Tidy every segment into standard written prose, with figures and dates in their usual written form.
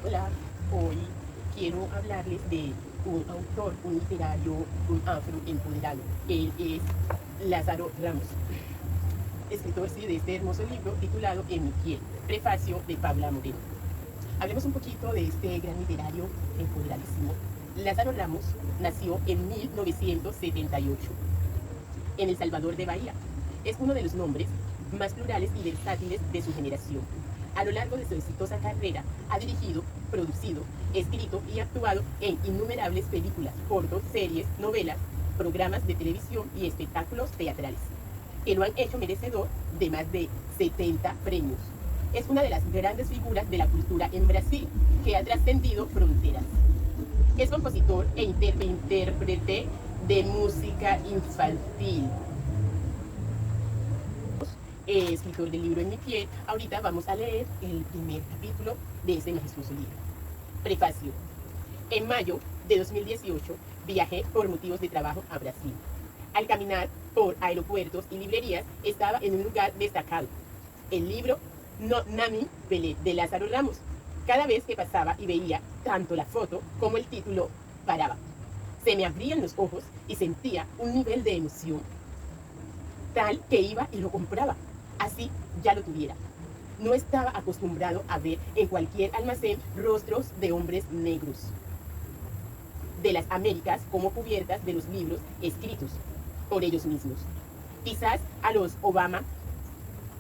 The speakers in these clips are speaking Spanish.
Hola, hoy quiero hablarles de un autor, un literario, un afroempoderado. Él es Lázaro Ramos, escritor sí, de este hermoso libro titulado En mi piel, prefacio de Paula Moreno. Hablemos un poquito de este gran literario empoderadísimo. Lázaro Ramos nació en 1978 en El Salvador de Bahía. Es uno de los nombres más plurales y versátiles de su generación. A lo largo de su exitosa carrera ha dirigido, producido, escrito y actuado en innumerables películas, cortos, series, novelas, programas de televisión y espectáculos teatrales, que lo han hecho merecedor de más de 70 premios. Es una de las grandes figuras de la cultura en Brasil, que ha trascendido fronteras. Es compositor e intérprete de música infantil, escritor del libro En mi piel. Ahorita vamos a leer el primer capítulo de este majestuoso libro. Prefacio. En mayo de 2018 viajé por motivos de trabajo a Brasil. Al caminar por aeropuertos y librerías estaba en un lugar destacado, el libro No Nami Pelé de Lázaro Ramos. Cada vez que pasaba y veía tanto la foto como el título, paraba. Se me abrían los ojos y sentía un nivel de emoción tal que iba y lo compraba, así ya lo tuviera. No estaba acostumbrado a ver en cualquier almacén rostros de hombres negros de las Américas como cubiertas de los libros escritos por ellos mismos. Quizás a los Obama,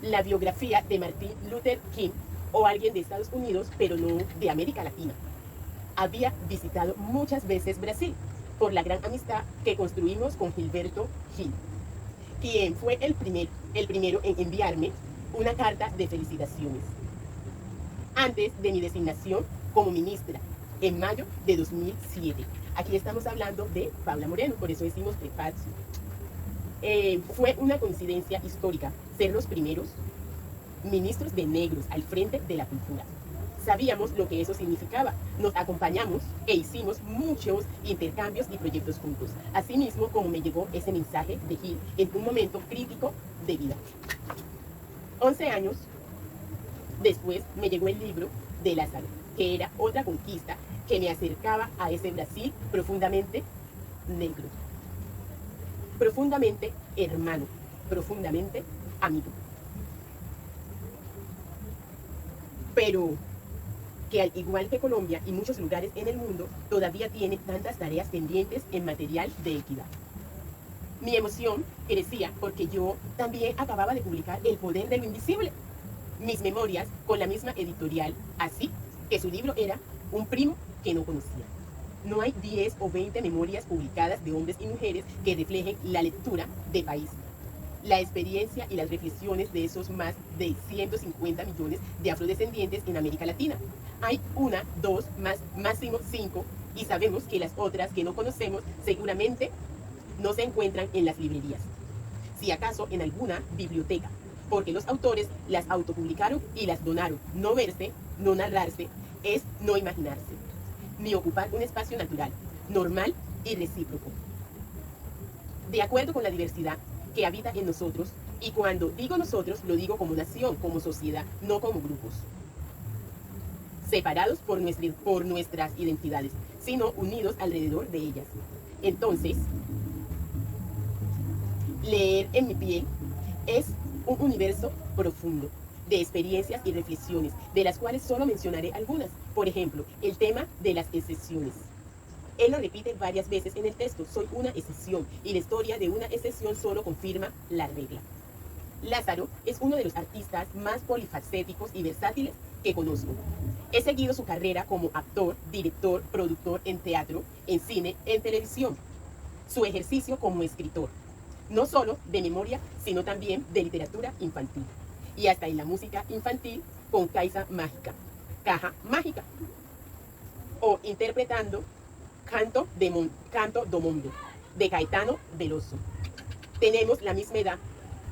la biografía de Martin Luther King o alguien de Estados Unidos, pero no de América Latina. Había visitado muchas veces Brasil por la gran amistad que construimos con Gilberto Gil, quien fue el primero en enviarme una carta de felicitaciones antes de mi designación como ministra en mayo de 2007. Aquí estamos hablando de Paula Moreno, por eso decimos prefacio. Fue una coincidencia histórica ser los primeros ministros de negros al frente de la cultura. Sabíamos lo que eso significaba. Nos acompañamos e hicimos muchos intercambios y proyectos juntos. Asimismo, como me llegó ese mensaje de Gil en un momento crítico de vida. 11 años después me llegó el libro de Lázaro, que era otra conquista que me acercaba a ese Brasil profundamente negro, profundamente hermano, profundamente amigo. Pero que al igual que Colombia y muchos lugares en el mundo, todavía tiene tantas tareas pendientes en material de equidad. Mi emoción crecía porque yo también acababa de publicar El poder de lo invisible, mis memorias con la misma editorial, así que su libro era un primo que no conocía. No hay 10 o 20 memorias publicadas de hombres y mujeres que reflejen la lectura de país, la experiencia y las reflexiones de esos más de 150 millones de afrodescendientes en América Latina. Hay una, dos, máximo 5, y sabemos que las otras que no conocemos seguramente no se encuentran en las librerías, si acaso en alguna biblioteca, porque los autores las autopublicaron y las donaron. No verse, no narrarse, es no imaginarse, ni ocupar un espacio natural, normal y recíproco, de acuerdo con la diversidad que habita en nosotros, y cuando digo nosotros, lo digo como nación, como sociedad, no como grupos, separados por nuestras identidades, sino unidos alrededor de ellas. Entonces, leer En mi piel es un universo profundo de experiencias y reflexiones, de las cuales solo mencionaré algunas. Por ejemplo, el tema de las excepciones. Él lo repite varias veces en el texto: soy una excepción, y la historia de una excepción solo confirma la regla. Lázaro es uno de los artistas más polifacéticos y versátiles que conozco. He seguido su carrera como actor, director, productor en teatro, en cine, en televisión. Su ejercicio como escritor, no solo de memoria, sino también de literatura infantil. Y hasta en la música infantil con Caja Mágica, o interpretando Canto do Mundo, de Caetano Veloso. Tenemos la misma edad.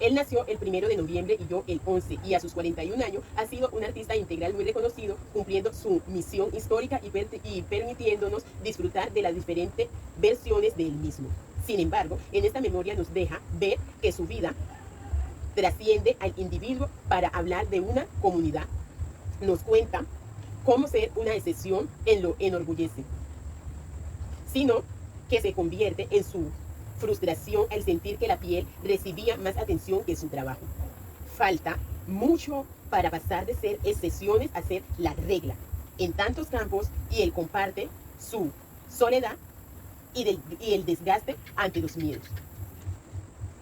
Él nació el 1 de noviembre y yo el 11, y a sus 41 años ha sido un artista integral muy reconocido, cumpliendo su misión histórica y permitiéndonos disfrutar de las diferentes versiones del mismo. Sin embargo, en esta memoria nos deja ver que su vida trasciende al individuo para hablar de una comunidad. Nos cuenta cómo ser una excepción en lo enorgullece, sino que se convierte en su frustración al sentir que la piel recibía más atención que su trabajo. Falta mucho para pasar de ser excepciones a ser la regla en tantos campos, y él comparte su soledad y el desgaste ante los miedos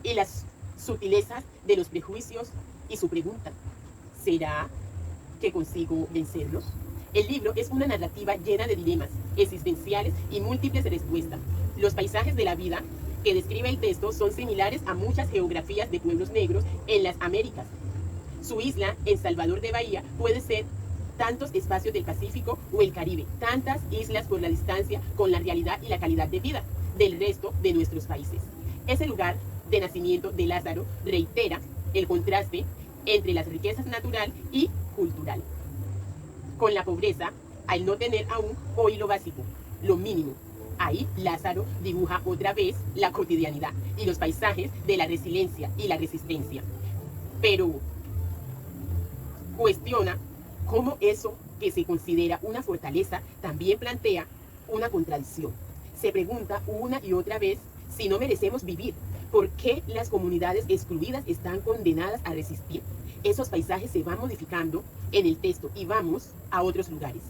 y las sutilezas de los prejuicios, y su pregunta: ¿será que consigo vencerlos? El libro es una narrativa llena de dilemas existenciales y múltiples respuestas. Los paisajes de la vida que describe el texto son similares a muchas geografías de pueblos negros en las Américas. Su isla, en Salvador de Bahía, puede ser tantos espacios del Pacífico o el Caribe, tantas islas por la distancia con la realidad y la calidad de vida del resto de nuestros países. Ese lugar de nacimiento de Lázaro reitera el contraste entre las riquezas natural y cultural, con la pobreza al no tener aún hoy lo básico, lo mínimo. Ahí Lázaro dibuja otra vez la cotidianidad y los paisajes de la resiliencia y la resistencia, pero cuestiona cómo eso que se considera una fortaleza también plantea una contradicción. Se pregunta una y otra vez si no merecemos vivir. ¿Por qué las comunidades excluidas están condenadas a resistir? Esos paisajes se van modificando en el texto y vamos a otros lugares,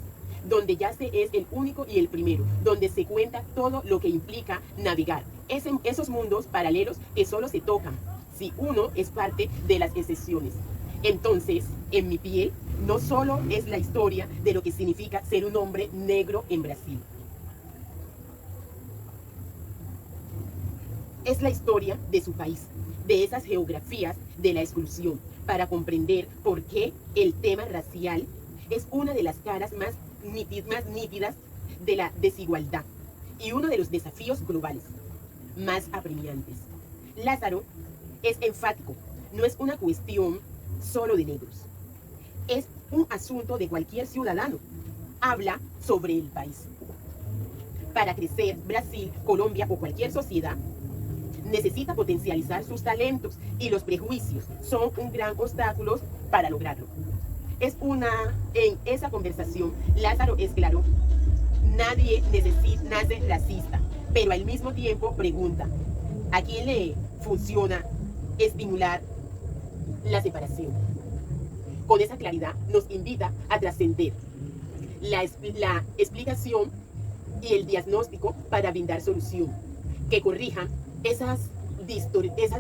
donde Yace es el único y el primero, donde se cuenta todo lo que implica navegar esos mundos paralelos que solo se tocan si uno es parte de las excepciones. Entonces, En mi piel no solo es la historia de lo que significa ser un hombre negro en Brasil. Es la historia de su país, de esas geografías de la exclusión, para comprender por qué el tema racial es una de las caras más nítidas de la desigualdad y uno de los desafíos globales más apremiantes. Lázaro es enfático, no es una cuestión solo de negros, es un asunto de cualquier ciudadano. Habla sobre el país. Para crecer, Brasil, Colombia o cualquier sociedad necesita potencializar sus talentos, y los prejuicios son un gran obstáculo para lograrlo. En esa conversación, Lázaro es claro: nadie nace racista, pero al mismo tiempo pregunta: ¿a quién le funciona estimular la separación? Con esa claridad nos invita a trascender la explicación y el diagnóstico para brindar solución que corrijan esas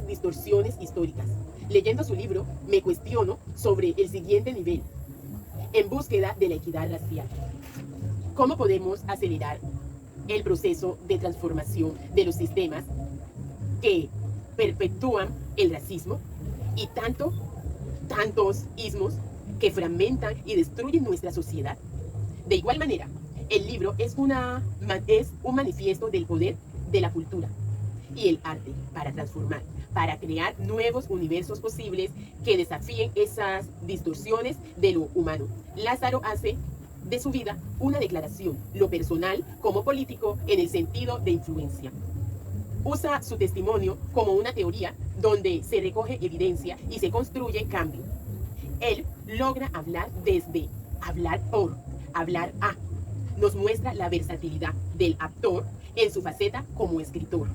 distorsiones históricas. Leyendo su libro, me cuestiono sobre el siguiente nivel: en búsqueda de la equidad racial. ¿Cómo podemos acelerar el proceso de transformación de los sistemas que perpetúan el racismo y tantos ismos que fragmentan y destruyen nuestra sociedad? De igual manera, el libro es un manifiesto del poder de la cultura y el arte para transformar, para crear nuevos universos posibles que desafíen esas distorsiones de lo humano. Lázaro hace de su vida una declaración, lo personal como político, en el sentido de influencia. Usa su testimonio como una teoría donde se recoge evidencia y se construye cambio. Él logra hablar desde hablar por, hablar a. Nos muestra la versatilidad del actor en su faceta como escritor,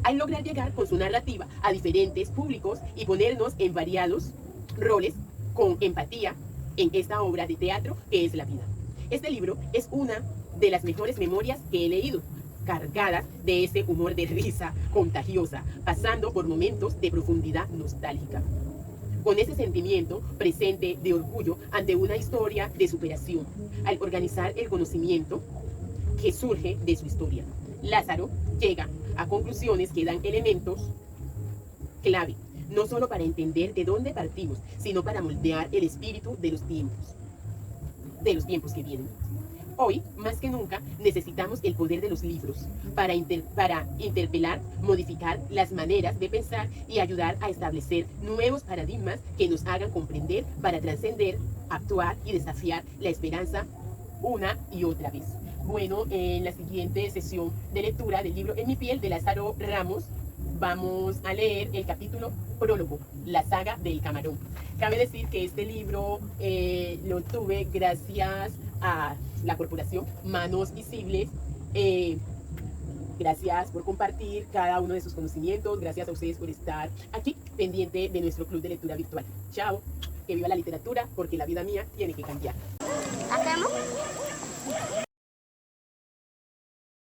al lograr llegar con su narrativa a diferentes públicos y ponernos en variados roles con empatía en esta obra de teatro que es la vida. Este libro es una de las mejores memorias que he leído, cargadas de ese humor de risa contagiosa, pasando por momentos de profundidad nostálgica, con ese sentimiento presente de orgullo ante una historia de superación, al organizar el conocimiento que surge de su historia. Lázaro llega a conclusiones que dan elementos clave, no solo para entender de dónde partimos, sino para moldear el espíritu de los tiempos que vienen. Hoy, más que nunca, necesitamos el poder de los libros para interpelar, modificar las maneras de pensar y ayudar a establecer nuevos paradigmas que nos hagan comprender, para trascender, actuar y desafiar la esperanza una y otra vez. Bueno, en la siguiente sesión de lectura del libro En mi piel, de Lázaro Ramos, vamos a leer el capítulo prólogo, la saga del camarón. Cabe decir que este libro lo tuve gracias a la corporación Manos Visibles. Gracias por compartir cada uno de sus conocimientos. Gracias a ustedes por estar aquí pendiente de nuestro club de lectura virtual. Chao. Que viva la literatura, porque la vida mía tiene que cambiar. ¿Hacemos?